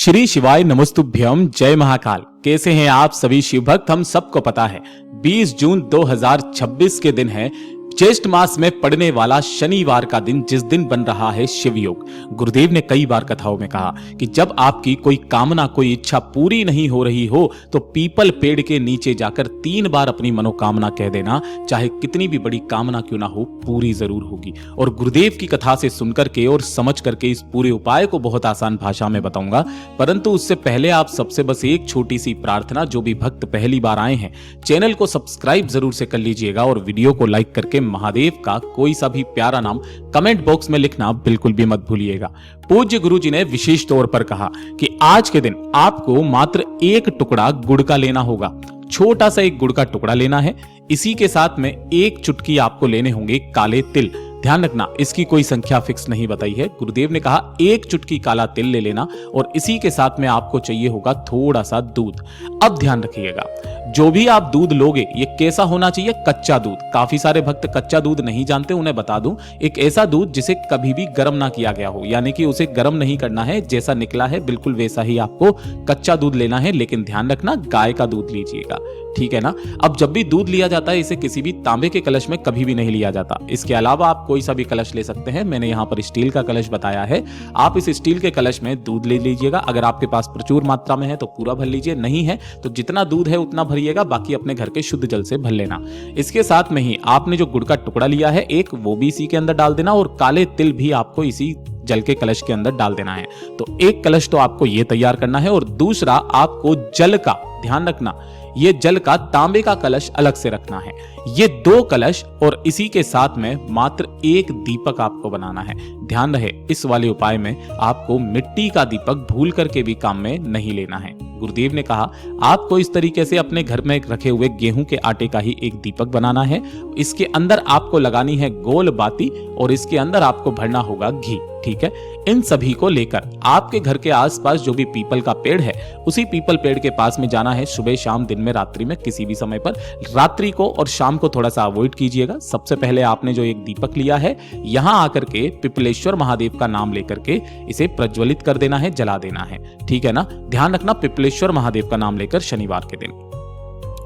श्री शिवाय नमस्तुभ्यम। जय महाकाल। कैसे हैं आप सभी शिव भक्त? हम सबको पता है 20 जून 2026 के दिन है ज्येष्ठ मास में पड़ने वाला शनिवार का दिन, जिस दिन बन रहा है शिव योग। गुरुदेव ने कई बार कथाओं में कहा कि जब आपकी कोई कामना, कोई इच्छा पूरी नहीं हो रही हो तो पीपल पेड़ के नीचे जाकर 3 बार अपनी मनोकामना कह देना, चाहे कितनी भी बड़ी कामना क्यों ना हो, पूरी जरूर होगी। और गुरुदेव की कथा से सुनकर के और समझ करके इस पूरे उपाय को बहुत आसान भाषा में बताऊंगा, परंतु उससे पहले आप सबसे बस एक छोटी सी प्रार्थना, जो भी भक्त पहली बार आए हैं चैनल को सब्सक्राइब जरूर से कर लीजिएगा और वीडियो को लाइक करके महादेव का कोई सा भी प्यारा नाम कमेंट बॉक्स में लिखना बिल्कुल भी मत भूलिएगा। पूज्य गुरुजी ने विशेष तौर पर कहा कि आज के दिन आपको मात्र 1 टुकड़ा गुड़ का लेना होगा। छोटा सा 1 गुड़ का टुकड़ा लेना है। इसी के साथ में 1 चुटकी आपको लेने होंगे काले तिल। ध्यान रखना, इसकी कोई संख्या फिक्स नहीं बताई है। गुरुदेव ने कहा 1 चुटकी काला तिल ले लेना और इसी के साथ में आपको चाहिए होगा थोड़ा सा दूध। अब ध्यान रखिएगा, जो भी आप दूध लोगे ये कैसा होना चाहिए? कच्चा दूध। काफी सारे भक्त कच्चा दूध नहीं जानते, उन्हें बता दूं, एक ऐसा दूध जिसे कभी भी गर्म ना किया गया हो, यानी कि उसे गर्म नहीं करना है। जैसा निकला है बिल्कुल वैसा ही आपको कच्चा दूध लेना है, लेकिन ध्यान रखना गाय का दूध लीजिएगा, ठीक है ना। अब जब भी दूध लिया जाता है इसे किसी भी तांबे के कलश में कभी भी नहीं लिया जाता। इसके अलावा आप कोई सा भी कलश ले सकते हैं। मैंने यहाँ पर स्टील का कलश बताया है। आप इस स्टील के कलश में दूध ले लीजिएगा। अगर आपके पास प्रचुर मात्रा में है तो पूरा भर लीजिए, नहीं है तो जितना दूध है उतना भरिएगा, बाकी अपने घर के शुद्ध जल से भर लेना। इसके साथ में ही आपने जो गुड़ का टुकड़ा लिया है एक, वो भी इसी के अंदर डाल देना और काले तिल भी आपको इसी जल के कलश के अंदर डाल देना है। तो एक कलश तो आपको ये तैयार करना है और दूसरा आपको जल का, ध्यान रखना, ये जल का तांबे का कलश अलग से रखना है। ये 2 कलश और इसी के साथ में मात्र 1 दीपक आपको बनाना है। ध्यान रहे, इस वाले उपाय में आपको मिट्टी का दीपक भूल करके भी काम में नहीं लेना है। गुरुदेव ने कहा आपको इस तरीके से अपने घर में रखे हुए गेहूं के आटे का ही एक दीपक बनाना है। इसके अंदर आपको लगानी है गोल बाती और इसके अंदर आपको भरना होगा घी, ठीक है। इन सभी को लेकर आपके घर के आसपास जो भी पीपल का पेड़ है उसी पीपल पेड़ के पास में जाना है। सुबह शाम, दिन में, रात्रि में, किसी भी समय पर। रात्रि को और शाम को थोड़ा सा अवॉइड कीजिएगा। सबसे पहले आपने जो एक दीपक लिया है यहां आकर के पिपलेश्वर महादेव का नाम लेकर के इसे प्रज्वलित कर देना है, जला देना है, ठीक है ना। ध्यान रखना, पिपलेश्वर महादेव का नाम लेकर शनिवार के दिन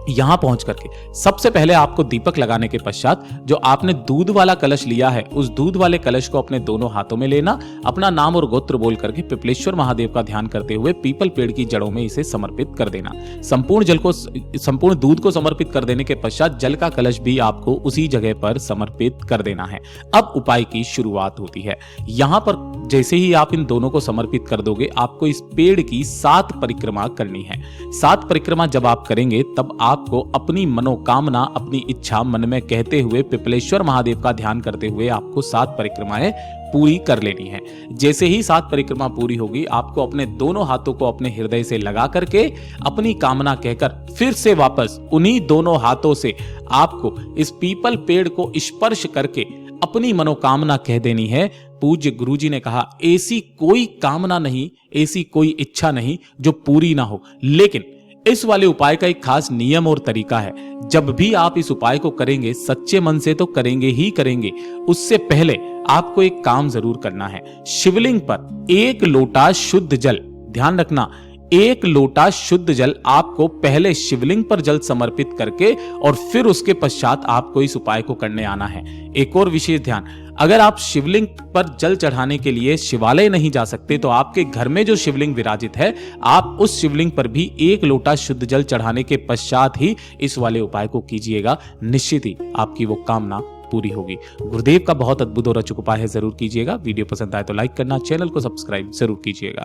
यहां पहुंच करके सबसे पहले आपको दीपक लगाने के पश्चात जो आपने दूध वाला कलश लिया है उस दूध वाले कलश को अपने दोनों हाथों में लेना, अपना नाम और गोत्र बोल करके पिपलेश्वर महादेव का ध्यान करते हुए पीपल पेड़ की जड़ों में इसे समर्पित कर देना। संपूर्ण दूध को समर्पित कर देने के पश्चात जल का कलश भी आपको उसी जगह पर समर्पित कर देना है। अब उपाय की शुरुआत होती है। यहां पर जैसे ही आप इन दोनों को समर्पित कर दोगे आपको इस पेड़ की 7 परिक्रमा करनी है। 7 परिक्रमा जब आप करेंगे तब आपको अपनी मनोकामना, अपनी इच्छा मन में कहते हुए पिपलेश्वर महादेव का ध्यान करते हुए आपको 7 परिक्रमाएं पूरी कर लेनी है। जैसे ही 7 परिक्रमा पूरी होगी आपको अपने दोनों हाथों को अपने हृदय से लगा करके अपनी कामना कहकर फिर से वापस उन्हीं दोनों हाथों से आपको इस पीपल पेड़ को स्पर्श करके अपनी मनोकामना कह देनी है। पूज्य गुरुजी ने कहा ऐसी कोई कामना नहीं, ऐसी कोई इच्छा नहीं जो पूरी ना हो। लेकिन इस वाले उपाय का एक खास नियम और तरीका है। जब भी आप इस उपाय को करेंगे सच्चे मन से तो करेंगे ही करेंगे, उससे पहले आपको एक काम जरूर करना है। शिवलिंग पर 1 लोटा शुद्ध जल, ध्यान रखना, 1 लोटा शुद्ध जल आपको पहले शिवलिंग पर जल समर्पित करके और फिर उसके पश्चात आपको इस उपाय को करने आना है। एक और विशेष ध्यान, अगर आप शिवलिंग पर जल चढ़ाने के लिए शिवालय नहीं जा सकते तो आपके घर में जो शिवलिंग विराजित है आप उस शिवलिंग पर भी 1 लोटा शुद्ध जल चढ़ाने के पश्चात ही इस वाले उपाय को कीजिएगा। निश्चित ही आपकी वो कामना पूरी होगी। गुरुदेव का बहुत अद्भुत और अचूक उपाय है, जरूर कीजिएगा। वीडियो पसंद आए तो लाइक करना, चैनल को सब्सक्राइब जरूर कीजिएगा।